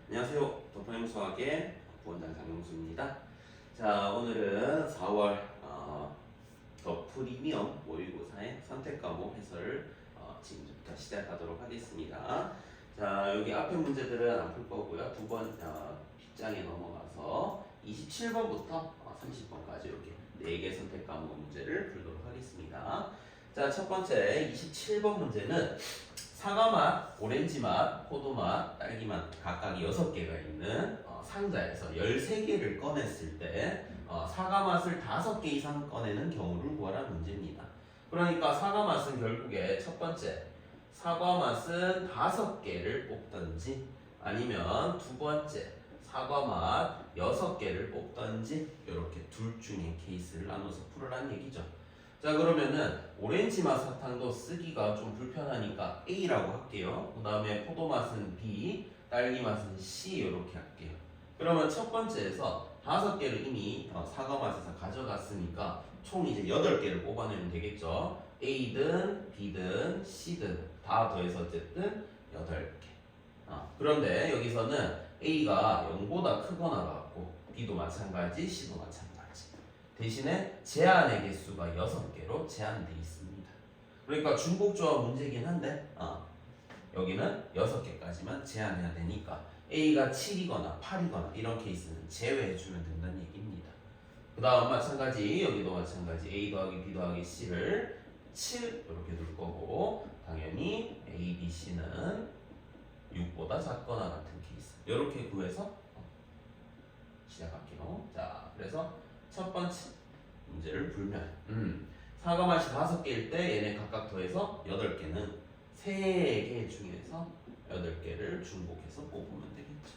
안녕하세요. 도파님 수학의 부원장 장용수입니다. 자, 오늘은 4월 더 프리미엄 모의고사의 선택 과목 해설을 지금부터 시작하도록 하겠습니다. 자, 여기 앞에 문제들은 안 풀 거고요. 두 번 뒷장에 넘어가서 27번부터 30번까지 이렇게 4개 선택 과목 문제를 풀도록 하겠습니다. 자, 첫 번째 27번 문제는 사과맛, 오렌지맛, 포도맛, 딸기맛 각각 6개가 있는 상자에서 13개를 꺼냈을 때 사과맛을 5개 이상 꺼내는 경우를 구하라는 문제입니다. 그러니까 사과맛은 결국에 첫 번째 사과맛은 5개를 뽑던지 아니면 두 번째 사과맛 6개를 뽑던지 이렇게 둘 중에 케이스를 나눠서 풀으라는 얘기죠. 자, 그러면은 오렌지 맛 사탕도 쓰기가 좀 불편하니까 A라고 할게요. 그 다음에 포도 맛은 B, 딸기 맛은 C 이렇게 할게요. 그러면 첫 번째에서 5개를 이미 사과 맛에서 가져갔으니까 총 이제 8개를 뽑아내면 되겠죠. A든 B든 C든 다 더해서 어쨌든 8개. 그런데 여기서는 A가 0보다 크거나 같고 B도 마찬가지, C도 마찬가지. 대신에 제한의 개수가 6개로 제한되어 있습니다. 그러니까 중복조합 문제긴 한데 여기는 6개까지만 제한해야 되니까 A가 7이거나 8이거나 이런 케이스는 제외해주면 된다는 얘기입니다. 그 다음 마찬가지 여기도 마찬가지 A 더하기 B 더하기 C를 7 이렇게 둘 거고 당연히 A, B, C는 6보다 작거나 같은 케이스 이렇게 구해서 시작할게요. 자, 그래서 첫 번째 문제를 풀면 사과 맛이 5개일 때 얘네 각각 더해서 8개는 3개 중에서 8개를 중복해서 뽑으면 되겠죠.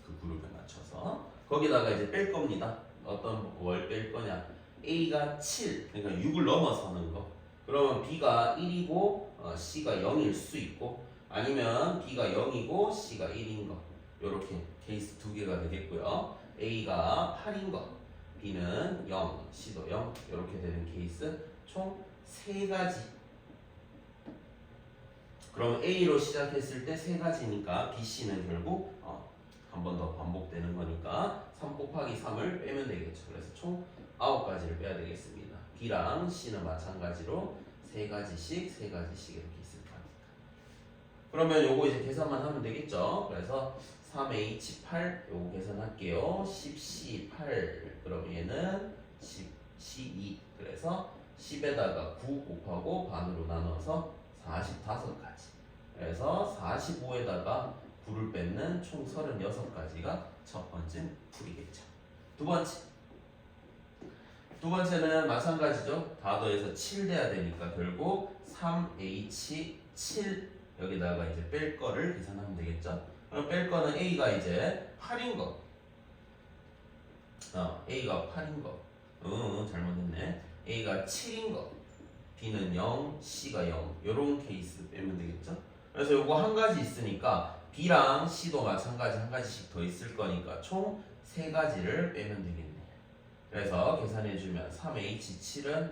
그 그룹에 맞춰서 거기다가 이제 뺄 겁니다. 어떤 뭘 뺄 거냐? A가 7, 그러니까 6을 넘어서는 거. 그러면 B가 1이고 C가 0일 수 있고 아니면 B가 0이고 C가 1인 거. 이렇게 케이스 2개가 되겠고요. A가 8인 거, B는 0, C도 0 이렇게 되는 케이스 총 3가지. 그럼 A로 시작했을 때 3가지니까 B, C는 결국 한 번 더 반복되는 거니까 3 곱하기 3을 빼면 되겠죠. 그래서 총 9가지를 빼야 되겠습니다. B랑 C는 마찬가지로 3가지씩 이렇게 있을 거니까. 그러면 요거 이제 계산만 하면 되겠죠. 그래서 3H8 요거 계산할게요. 10C8 그럼 얘는 10C2 그래서 10에다가 9 곱하고 반으로 나눠서 45가지 그래서 45에다가 9를 뺏는 총 36가지가 첫 번째 풀이겠죠. 두 번째는 마찬가지죠. 다 더해서 7 돼야 되니까 결국 3H7 여기다가 이제 뺄 거를 계산하면 되겠죠. 그럼 뺄 거는 A가 이제 8인 거. A가 8인 거. 잘못했네. A가 7인 거. B는 0, C가 0. 요런 케이스 빼면 되겠죠. 그래서 요거 한 가지 있으니까 B랑 C도 마찬가지 한 가지씩 더 있을 거니까 총 3가지를 빼면 되겠네요. 그래서 계산해주면 3H7은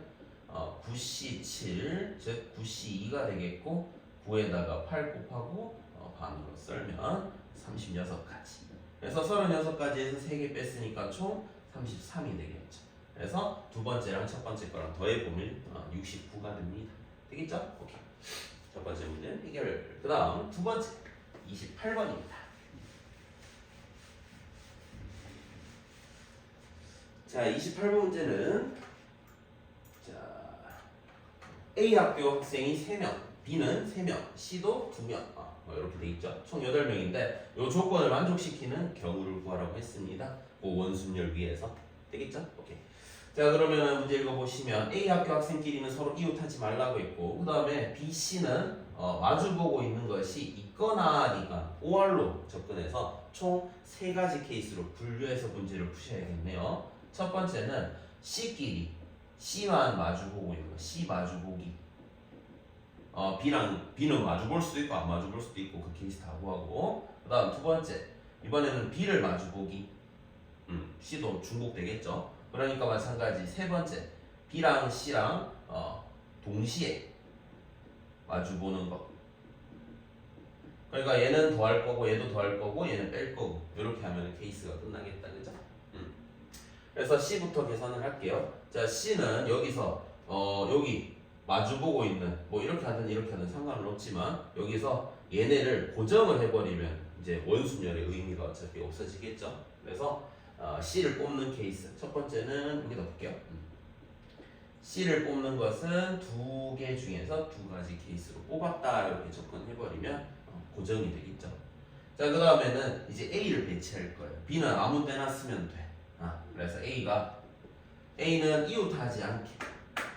9C7, 즉 9C2가 되겠고 9에다가 8 곱하고 반으로 썰면 36가지. 그래서 36가지에서 3개 뺐으니까 총 33이 되겠죠. 그래서 두 번째랑 첫 번째 거랑 더해보면 69가 됩니다. 되겠죠? 오케이. 첫 번째 문제 해결. 그 다음 두 번째 28번입니다. 자, 28번 문제는 A 학교 학생이 3명, B는 3명, C도 2명 이렇게 돼 있죠. 총 8명인데 이 조건을 만족시키는 경우를 구하라고 했습니다. 그 원순열 위에서 되겠죠? 오케이. 자, 그러면 문제 읽어보시면 A 학교 학생끼리는 서로 이웃하지 말라고 했고 그 다음에 B, C는 마주보고 있는 것이 있거나니까 OR로 접근해서 총 3가지 케이스로 분류해서 문제를 푸셔야겠네요. 첫 번째는 C끼리 C만 마주보고 있는 거, C 마주보기. B는 마주볼 수도 있고 안 마주볼 수도 있고 그 케이스 다 구하고 그 다음 두 번째 이번에는 B를 마주보기. C도 중복되겠죠. 그러니까 마찬가지 세 번째 B랑 C랑 동시에 마주보는 거. 그러니까 얘는 더할 거고 얘도 더할 거고 얘는 뺄 거고 이렇게 하면 케이스가 끝나겠다. 그죠? 그래서 C부터 계산을 할게요. 자, C는 여기서 여기 마주보고 있는 뭐 이렇게 하든 상관은 없지만 여기서 얘네를 고정을 해버리면 이제 원순열의 의미가 어차피 없어지겠죠. 그래서 C를 뽑는 케이스 첫 번째는 여기다 볼게요. C를 뽑는 것은 두 개 중에서 두 가지 케이스로 뽑았다 이렇게 접근해버리면 고정이 되겠죠. 자, 그 다음에는 이제 A를 배치할 거예요. B는 아무 때나 쓰면 돼. 그래서 A는 이웃하지 않게.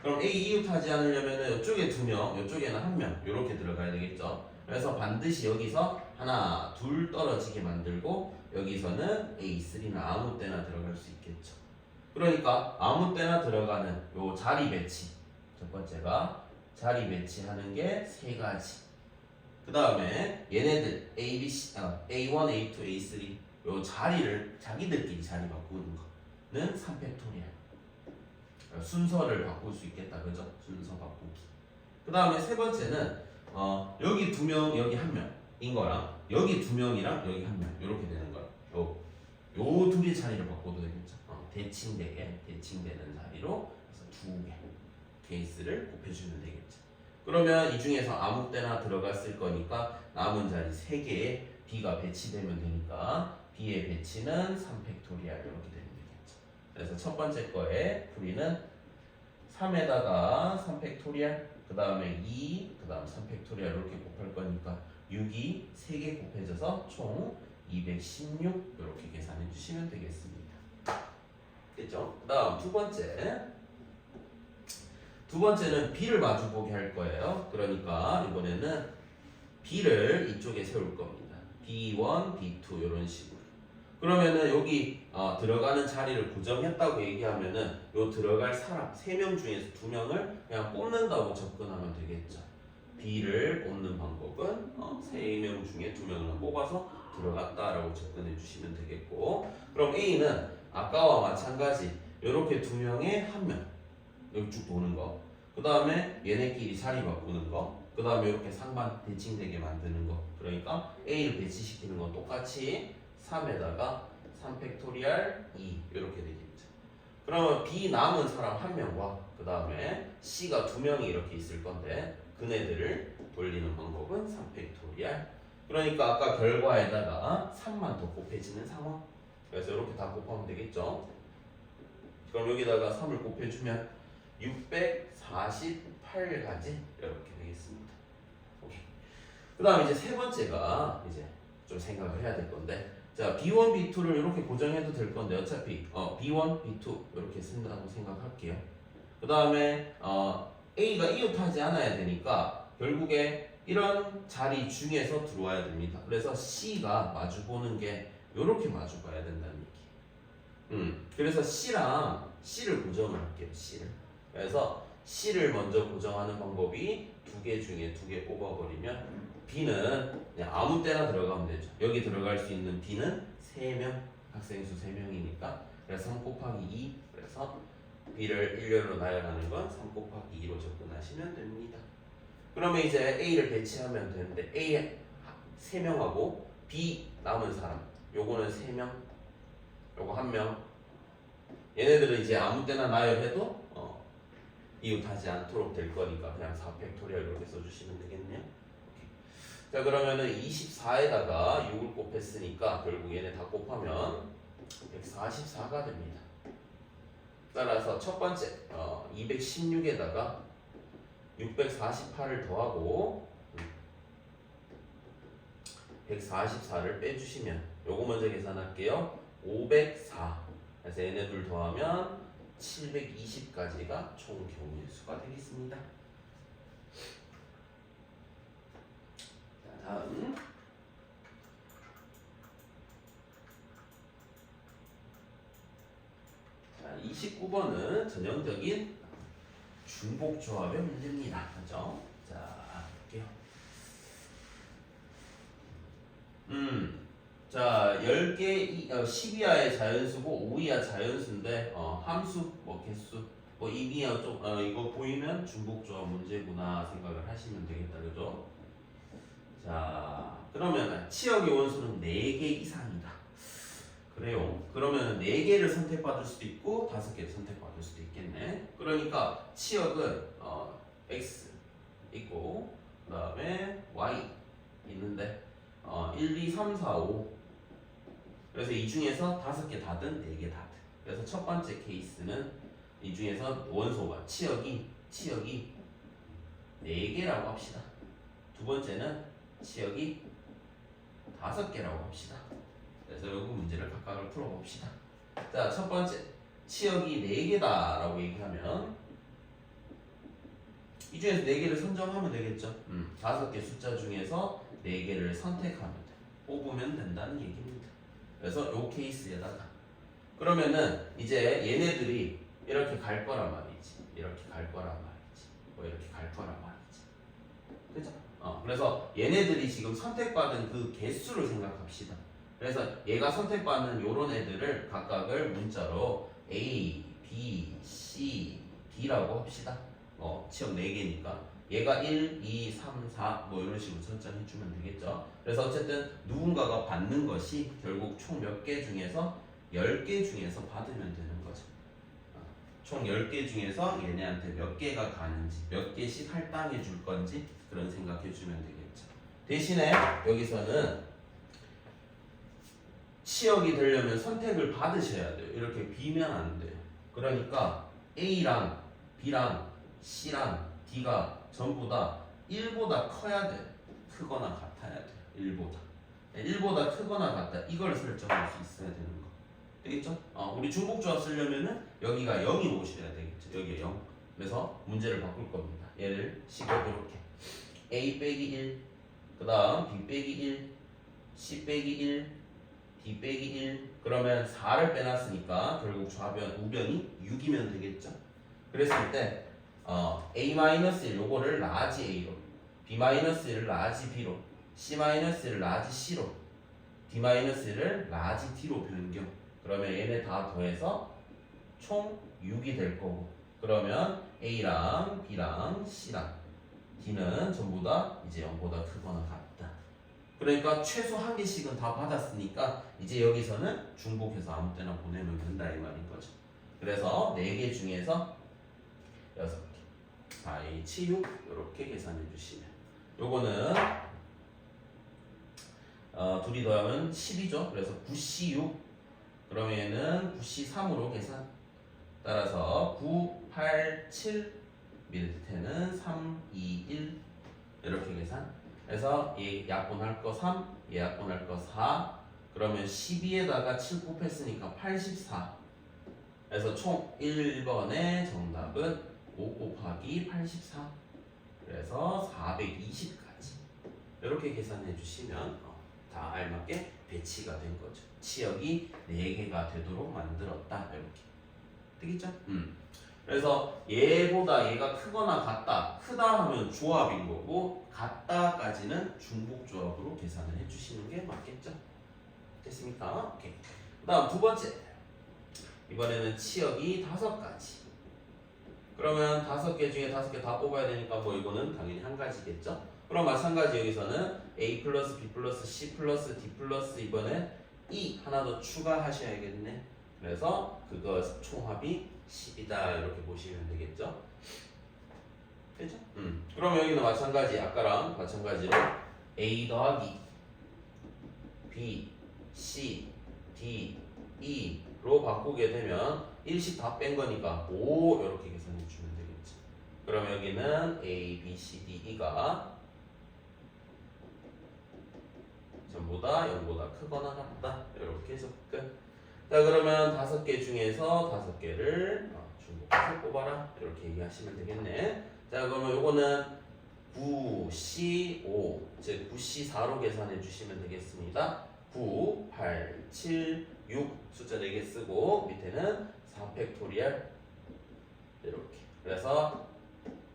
그럼 A 이웃하지 않으려면은 이쪽에 두 명, 이쪽에는 한 명, 이렇게 들어가야 되겠죠. 그래서 반드시 여기서 하나, 둘 떨어지게 만들고 여기서는 A3는 아무 때나 들어갈 수 있겠죠. 그러니까 아무 때나 들어가는 요 자리 배치. 첫 번째가 자리 배치하는 게 세 가지. 그 다음에 얘네들 A, B, C, A1, A2, A3 요 자리를 자기들끼리 자리 바꾸는 거는 3팩토리얼. 순서를 바꿀 수 있겠다, 그죠? 순서 바꾸기. 그 다음에 세 번째는 여기 두 명, 여기 한 명인 거랑 여기 두 명이랑 여기 한 명 이렇게 되는 거야. 요 둘이 자리를 바꿔도 되겠죠. 대칭되는 자리로 그래서 두 개 케이스를 곱해주면 되겠죠. 그러면 이 중에서 아무 때나 들어갔을 거니까 남은 자리 세 개에 B가 배치되면 되니까 B의 배치는 3팩토리얼 이렇게 되면 되겠죠. 그래서 첫 번째 거에 풀이는 3에다가 3팩토리얼 그 다음에 2, 그 다음 3팩토리얼 이렇게 곱할 거니까 6이 3개 곱해져서 총 216 이렇게 계산해 주시면 되겠습니다. 됐죠? 그 다음 두 번째는 B를 마주보게 할 거예요. 그러니까 이번에는 B를 이쪽에 세울 겁니다. B1, B2 이런 식으로. 그러면은 여기 들어가는 자리를 고정했다고 얘기하면은 요 들어갈 사람 3명 중에서 2명을 그냥 뽑는다고 접근하면 되겠죠. B를 뽑는 방법은 3명 중에 2명을 뽑아서 들어갔다라고 접근해 주시면 되겠고, 그럼 A는 아까와 마찬가지 이렇게 2명에 1명 여기 쭉 도는 거, 그 다음에 얘네끼리 자리 바꾸는 거, 그 다음에 이렇게 상반 대칭되게 만드는 거. 그러니까 A를 배치시키는 건 똑같이 3에다가 3팩토리얼 2 이렇게 되겠죠. 그러면 B 남은 사람 1명과 그 다음에 C가 2명이 이렇게 있을 건데 그네들을 돌리는 방법은 3팩토리얼. 그러니까 아까 결과에다가 3만 더 곱해지는 상황. 그래서 이렇게 다 곱하면 되겠죠. 그럼 여기다가 3을 곱해주면 648가지 이렇게 되겠습니다. 오케이. 그 다음 이제 세 번째가 이제 좀 생각을 해야 될 건데, 자, B1, B2를 이렇게 고정해도 될 건데 어차피 B1, B2 이렇게 쓴다고 생각할게요. 그 다음에 A가 이웃하지 않아야 되니까 결국에 이런 자리 중에서 들어와야 됩니다. 그래서 C가 마주보는 게 이렇게 마주봐야 된다는 얘기. 그래서 C를 고정을 할게요. C를. 그래서 C를 먼저 고정하는 방법이 두 개 중에 두 개 뽑아버리면 B는 그냥 아무 때나 들어가면 되죠. 여기 들어갈 수 있는 B는 3명, 학생 수 3명이니까 그래서 3 곱하기 2, 그래서 B를 일렬로 나열하는 건 3 곱하기 2로 접근하시면 됩니다. 그러면 이제 A를 배치하면 되는데 A 3명하고 B 남은 사람 요거는 3명, 요거 1명, 얘네들은 이제 아무 때나 나열해도 이웃하지 않도록 될 거니까 그냥 4팩토리얼 이렇게 써주시면 되겠네요. 오케이. 자, 그러면은 24에다가 6을 곱했으니까 결국 얘네 다 곱하면 144가 됩니다. 따라서 첫 번째 216에다가 648을 더하고 144를 빼주시면 요거 먼저 계산할게요. 504. 그래서 얘네 둘 더하면 720까지가 총 경우의 수가 되겠습니다. 자, 다음 자, 29번은 전형적인 중복조합의 문제입니다. 그죠? 자, 볼게요. 자, 10개, 10이하의 자연수고 5이하 자연수인데 함수, 개수, 이미야 좀 이거 보이면 중복조합 문제구나 생각을 하시면 되겠다, 그죠? 자, 그 그러면 치역의 원소는 4개 이상이다. 그래요. 그러면 4개를 선택받을 수도 있고 5개를 선택받을 수도 있겠네. 그러니까 치역은 x 있고 그 다음에 y 있는데 1, 2, 3, 4, 5 그래서 이 중에서 5개 다든 4개 다든 그래서 첫 번째 케이스는 이 중에서 원소가 치역이 4개라고 합시다. 두 번째는 치역이 5개라고 합시다. 그래서 이 문제를 각각을 풀어봅시다. 자, 첫 번째 치역이 4개다라고 얘기하면 이 중에서 4개를 선정하면 되겠죠. 5개 숫자 중에서 4개를 선택하면 돼. 뽑으면 된다는 얘기입니다. 그래서 요 케이스에다가 그러면은 이제 얘네들이 이렇게 갈 거란 말이지. 이렇게 갈 거란 말이지. 뭐 이렇게 갈 거란 말이지. 그죠? 그래서 얘네들이 지금 선택받은 그 개수를 생각합시다. 그래서 얘가 선택받는 요런 애들을 각각을 문자로 A, B, C, D라고 합시다. 치역 4개니까 얘가 1, 2, 3, 4 뭐 이런 식으로 설정해 주면 되겠죠. 그래서 어쨌든 누군가가 받는 것이 결국 총 몇 개 중에서 10개 중에서 받으면 되는 거죠. 총 10개 중에서 얘네한테 몇 개가 가는지 몇 개씩 할당해 줄 건지 그런 생각해 주면 되겠죠. 대신에 여기서는 치역이 되려면 선택을 받으셔야 돼요. 이렇게 비면 안 돼요. 그러니까 A랑 B랑 C랑 D가 전부 다 1보다 커야 돼. 크거나 같아야 돼. 1보다 크거나 같다. 이걸 설정할 수 있어야 되는 거. 되겠죠? 우리 중복조합 쓰려면은 여기가 0이 오셔야 되겠죠. 여기에 0. 그래서 문제를 바꿀 겁니다. 얘를 식을 이렇게 A 빼기 1, 그 다음 B 빼기 1, C 빼기 1, D 빼기 1. 그러면 4를 빼놨으니까 결국 좌변, 우변이 6이면 되겠죠. 그랬을 때 A-1 요거를 라지 A로, B-1을 라지 B로, C-1을 라지 C로, D-1를 라지 D로 변경. 그러면 얘네 다 더해서 총 6이 될 거고. 그러면 A랑 B랑 C랑 D는 전부 다 이제 0보다 크거나 같다. 그러니까 최소 한 개씩은 다 받았으니까 이제 여기서는 중복해서 아무 때나 보내면 된다 이 말인 거죠. 그래서 4개 중에서 6개. 4H 6 이렇게 계산해 주시면 요거는 둘이 더하면 10이죠. 그래서 9C 6 그러면 얘는 9C 3으로 계산. 따라서 9, 8, 7 밑에는 3, 2, 1 이렇게 계산. 그래서 얘 약분할 거 3, 얘 약분할 거 4. 그러면 12에다가 7 곱했으니까 84. 그래서 총 1번의 정답은 5 곱하기 84. 그래서 420까지. 이렇게 계산해 주시면 다 알맞게 배치가 된 거죠. 치역이 4개가 되도록 만들었다. 이렇게. 되겠죠? 그래서 얘보다 얘가 크거나 같다. 크다 하면 조합인 거고 같다까지는 중복 조합으로 계산을 해주시는 게 맞겠죠? 됐습니까? 오케이. 그다음 두 번째. 이번에는 치역이 5가지. 그러면 5개 중에 5개 다 뽑아야 되니까 뭐 이거는 당연히 한 가지겠죠? 그럼 마찬가지 여기서는 A 플러스 B 플러스 C 플러스 D 플러스 이번에 E 하나 더 추가하셔야겠네. 그래서 그거 총합이 10이다 이렇게 보시면 되겠죠? 그죠? 그럼 여기는 마찬가지 아까랑 마찬가지로 A 더하기 B, C, D, E로 바꾸게 되면 1씩 다 뺀 거니까 5 이렇게 계산해 주면 되겠죠. 그럼 여기는 A, B, C, D, E가 전부 다 0보다 크거나 같다. 이렇게 해서 끝. 자 그러면 5개 중에서 5개를 중복해서 뽑아라. 이렇게 얘기하시면 되겠네. 자 그러면 요거는 9, C, 5 즉 9, C, 4로 계산해 주시면 되겠습니다. 9, 8, 7, 6 숫자 4개 쓰고 밑에는 4팩토리얼 이렇게. 그래서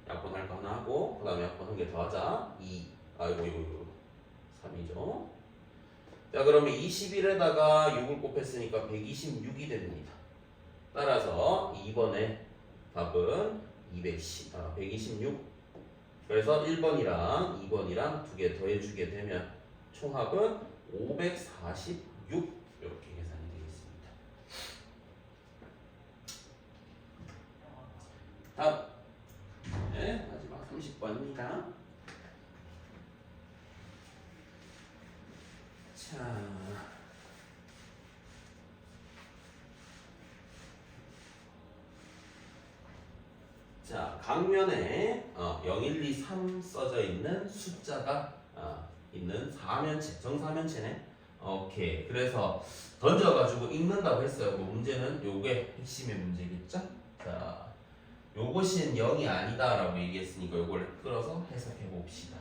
약분할 거 하나 하고 그 다음에 약분 한 개 더 하자. 2 이거 3이죠. 자 그러면 21에다가 6을 곱했으니까 126이 됩니다. 따라서 2번의 답은 126. 그래서 1번이랑 2번이랑 두 개 더해주게 되면 총합은 546 이렇게 계산이 되겠습니다. 다음 네, 마지막 30번입니다. 자, 강면에 0, 1, 2, 3 써져 있는 숫자가 있는 4면체, 정사면체네. 오케이. 그래서 던져가지고 읽는다고 했어요. 그 문제는 요게 핵심의 문제겠죠? 자, 요것은 0이 아니다라고 얘기했으니까 요걸 끌어서 해석해 봅시다.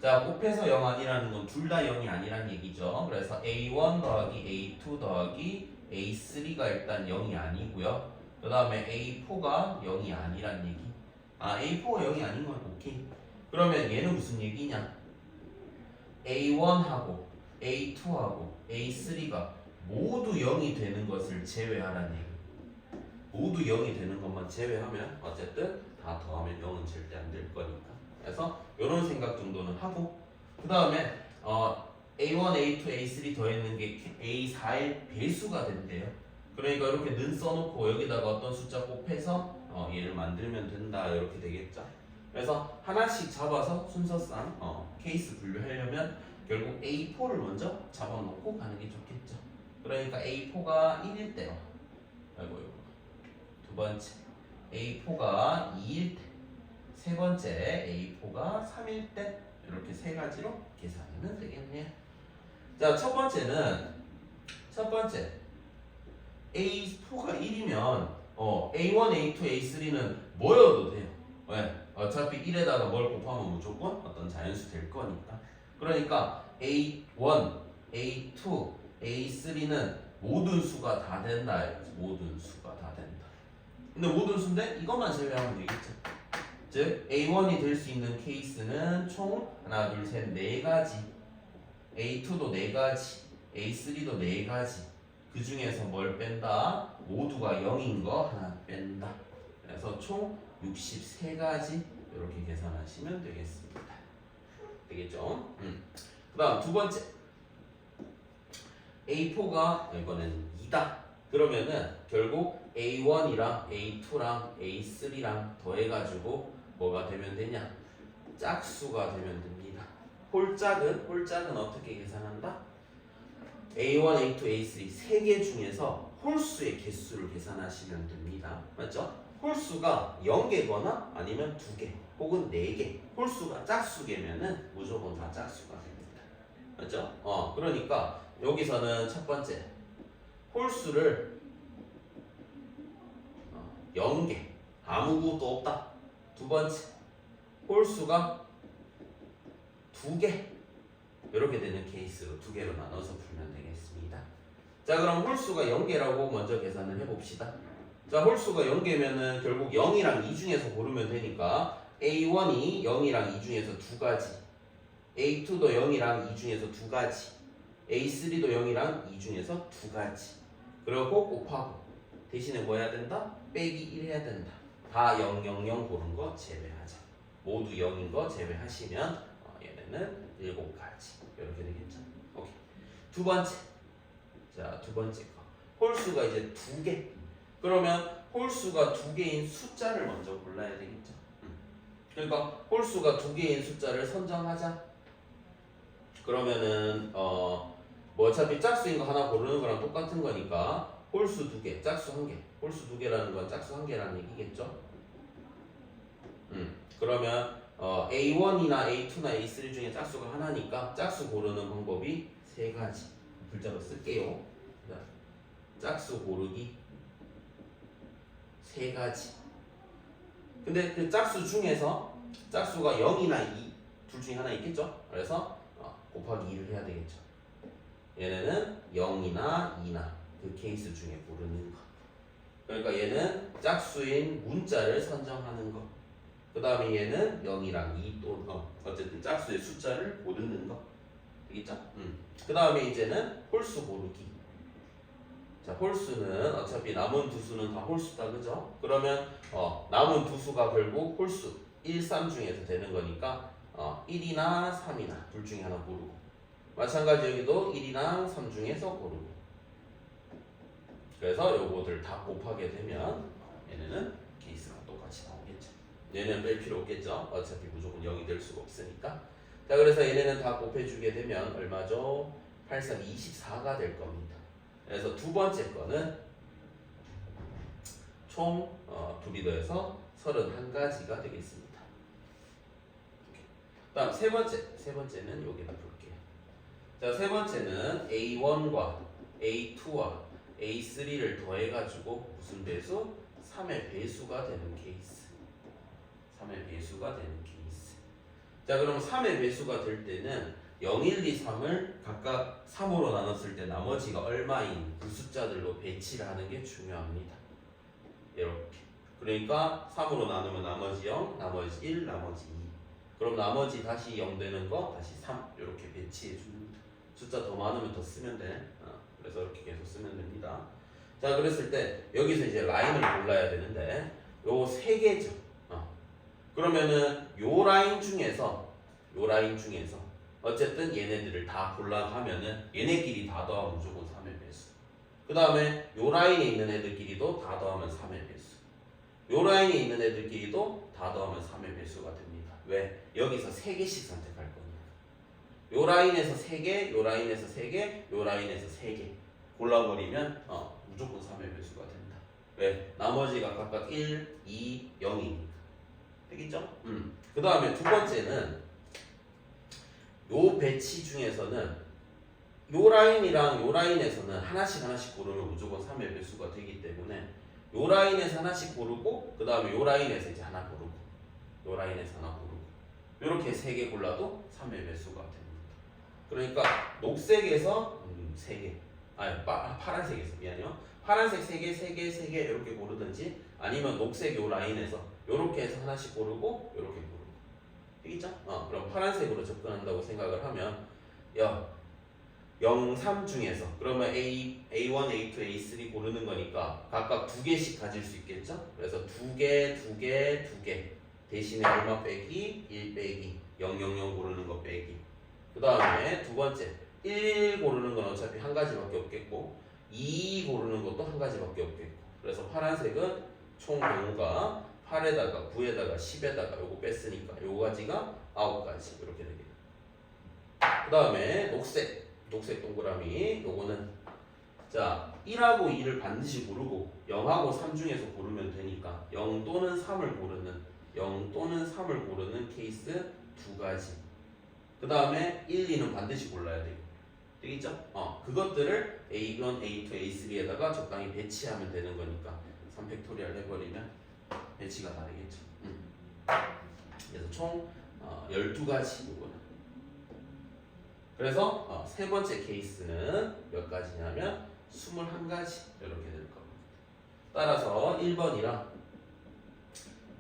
자, 곱해서 0 아니라는 건 둘 다 0이 아니란 얘기죠. 그래서 A1 더하기 A2 더하기 A3가 일단 0이 아니고요. 그 다음에 A4가 0이 아니란 얘기. A4가 0이 아닌 건 오케이. 그러면 얘는 무슨 얘기냐? A1하고 A2하고 A3가 모두 0이 되는 것을 제외하라는 얘기. 모두 0이 되는 것만 제외하면 어쨌든 다 더하면 0은 절대 안 될 거니까. 그래서 이런 생각 정도는 하고, 그 다음에 A1, A2, A3 더했는 게 A4의 배수가 된대요. 그러니까 이렇게 는 써놓고 여기다가 어떤 숫자 곱해서 얘를 만들면 된다 이렇게 되겠죠. 그래서 하나씩 잡아서 순서상 케이스 분류하려면 결국 A4를 먼저 잡아놓고 가는 게 좋겠죠. 그러니까 A4가 1일 때요. 아이고 두 번째 A4가 2일 때, 세 번째 A4가 3일 때 이렇게 세 가지로 계산하면 되겠네요. 자, 첫 번째 A4가 1이면 A1, A2, A3는 뭐여도 돼요. 왜? 어차피 1에다가 뭘 곱하면 무조건 어떤 자연수 될 거니까. 그러니까 A1, A2, A3는 모든 수가 다 된다. 모든 수가 다 된다. 근데 모든 수인데 이것만 제외하면 되겠죠. 즉 A1이 될 수 있는 케이스는 총 하나, 둘, 셋, 네 가지. A2도 네 가지. A3도 네 가지. 그 중에서 뭘 뺀다? 모두가 0인 거 하나 뺀다. 그래서 총 63가지 이렇게 계산하시면 되겠습니다. 되겠죠? 그 다음 두 번째 A4가 이번엔 2다. 그러면은 결국 A1이랑 A2랑 A3랑 더해가지고 뭐가 되면 되냐? 짝수가 되면 됩니다. 홀짝은 어떻게 계산한다? A1, A2, A3 세 개 중에서 홀수의 개수를 계산하시면 됩니다. 맞죠? 홀수가 0개거나 아니면 2개 혹은 4개. 홀수가 짝수개면은 무조건 다 짝수가 됩니다. 맞죠? 그러니까 여기서는 첫 번째 홀수를 0개 아무것도 없다. 두 번째 홀수가 2개 이렇게 되는 케이스로 2개로 나눠서 풀면 되겠습니다. 자, 그럼 홀수가 0개라고 먼저 계산을 해봅시다. 자, 홀수가 0개면은 결국 0이랑 2 중에서 고르면 되니까 A1이 0이랑 2 중에서 2가지, A2도 0이랑 2 중에서 2가지, A3도 0이랑 2 중에서 2가지. 그리고 곱하고 대신에 뭐 해야 된다? 빼기 1 해야 된다. 다 0, 0, 0 고른 거 제외하자. 모두 0인 거 제외하시면 얘네는 7가지 이렇게 되겠죠. 오케이. 두 번째. 자, 두 번째 거. 홀수가 이제 2개. 그러면 홀수가 2개인 숫자를 먼저 골라야 되겠죠. 그러니까 홀수가 2개인 숫자를 선정하자. 그러면은 뭐 어차피 짝수인 거 하나 고르는 거랑 똑같은 거니까 홀수 2개, 짝수 1개. 홀수 2개라는 건 짝수 1개라는 얘기겠죠. 그러면 A1이나 A2나 A3 중에 짝수가 하나니까 짝수 고르는 방법이 세 가지. 글자로 쓸게요. 짝수 고르기 세 가지. 근데 그 짝수 중에서 짝수가 0이나 2 둘 중에 하나 있겠죠. 그래서 곱하기 2를 해야 되겠죠. 얘네는 0이나 2나 그 케이스 중에 고르는 거. 그러니까 얘는 짝수인 문자를 선정하는 거. 그 다음에 얘는 0이랑 2 또는 어쨌든 짝수의 숫자를 고르는 거. 되겠죠? 그 다음에 이제는 홀수 고르기. 자, 홀수는 어차피 남은 두 수는 다 홀수다, 그죠? 그러면 남은 두 수가 결국 홀수 1, 3 중에서 되는 거니까 1이나 3이나 둘 중에 하나 고르고, 마찬가지 여기도 1이랑 3 중에서 고르고. 그래서 요거들 다 곱하게 되면 얘네는 케이스가 똑같이 나오겠죠. 얘는 뺄 필요 없겠죠. 어차피 무조건 0이 될 수가 없으니까. 자, 그래서 얘네는 다 곱해주게 되면 얼마죠? 8, 3, 24가 될 겁니다. 그래서 두 번째 거는 총 2비 더해서 31가지가 되겠습니다. 다음 세 번째는 여기다 볼게요. 자, 세 번째는 A1과 A2와 A3를 더해가지고 무슨 배수? 3의 배수가 되는 케이스. 3의 배수가 되는 케이스. 자, 그럼 3의 배수가 될 때는 0, 1, 2, 3을 각각 3으로 나눴을 때 나머지가 얼마인 그 숫자들로 배치를 하는 게 중요합니다. 이렇게. 그러니까 3으로 나누면 나머지 0, 나머지 1, 나머지 2. 그럼 나머지 다시 0 되는 거 다시 3 이렇게 배치해 줍니다. 숫자 더 많으면 더 쓰면 돼. 그래서 이렇게 계속 쓰면 됩니다. 자, 그랬을 때 여기서 이제 라인을 골라야 되는데 요 세 개죠. 그러면은 요 라인 중에서 어쨌든 얘네들을 다 골라가면은 얘네끼리 다 더하면 무조건 3의 배수. 그 다음에 요 라인에 있는 애들끼리도 다 더하면 3의 배수. 요 라인에 있는 애들끼리도 다 더하면 3의 배수가 됩니다. 왜? 여기서 3개씩 선택할 거니까. 요 라인에서 3개, 요 라인에서 3개, 요 라인에서 3개 골라버리면 무조건 3의 배수가 된다. 왜? 나머지가 각각 1, 2, 0이니까. 되겠죠? 그 다음에 두 번째는 요 배치 중에서는 요 라인이랑 요 라인에서는 하나씩 고르면 무조건 3의 배수가 되기 때문에 요 라인에서 하나씩 고르고 그 다음에 요 라인에서 이제 하나 고르고 요 라인에서 하나 고르고 요렇게 3개 골라도 3의 배수가 됩니다. 그러니까 녹색에서 3개 파란색에서 미안해요. 파란색 3개, 3개, 3개 이렇게 고르든지 아니면 녹색 요 라인에서 요렇게 해서 하나씩 고르고 요렇게 고르고 되겠죠? 그럼 파란색으로 접근한다고 생각을 하면 0, 3 중에서 그러면 A1, A2, A3 고르는 거니까 각각 2개씩 가질 수 있겠죠? 그래서 2개, 2개, 2개 대신에 얼마 빼기? 1 빼기 0, 0, 0 고르는 거 빼기. 그 다음에 두 번째 1 고르는 건 어차피 한 가지밖에 없겠고 2 고르는 것도 한 가지밖에 없겠고 그래서 파란색은 총 경우가 8에다가 9에다가 10에다가 요거 뺐으니까 요거 가지가 9가지 이렇게 되겠다. 그 다음에 녹색 동그라미 요거는 자 1하고 2를 반드시 고르고 0하고 3 중에서 고르면 되니까 0 또는 3을 고르는 케이스 2가지. 그 다음에 1, 2는 반드시 골라야 돼요. 되겠죠? 그것들을 A1, A2, A3에다가 적당히 배치하면 되는 거니까 3팩토리얼 해버리면 배치가 다르겠죠. 그래서 총 12가지 이거는. 그래서 세 번째 케이스는 몇 가지냐면 21가지 이렇게 될 겁니다. 따라서 1번이랑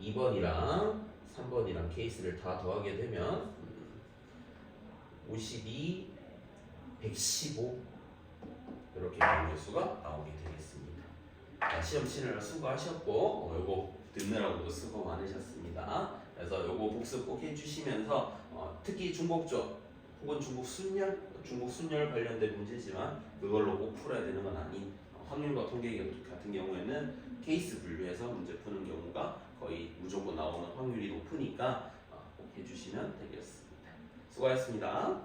2번이랑 3번이랑 케이스를 다 더하게 되면 52, 115 이렇게 개수가 나오게 되겠습니다. 시험 치느라 수고하셨고 요거 듣느라고도 수고 많으셨습니다. 그래서 요거 복습 꼭 해주시면서 특히 중복적 혹은 중복 순열 관련된 문제지만 그걸로 꼭 풀어야 되는 건 아닌 확률과 통계 같은 경우에는 케이스 분류해서 문제 푸는 경우가 거의 무조건 나오는 확률이 높으니까 꼭 해주시면 되겠습니다. 수고하셨습니다.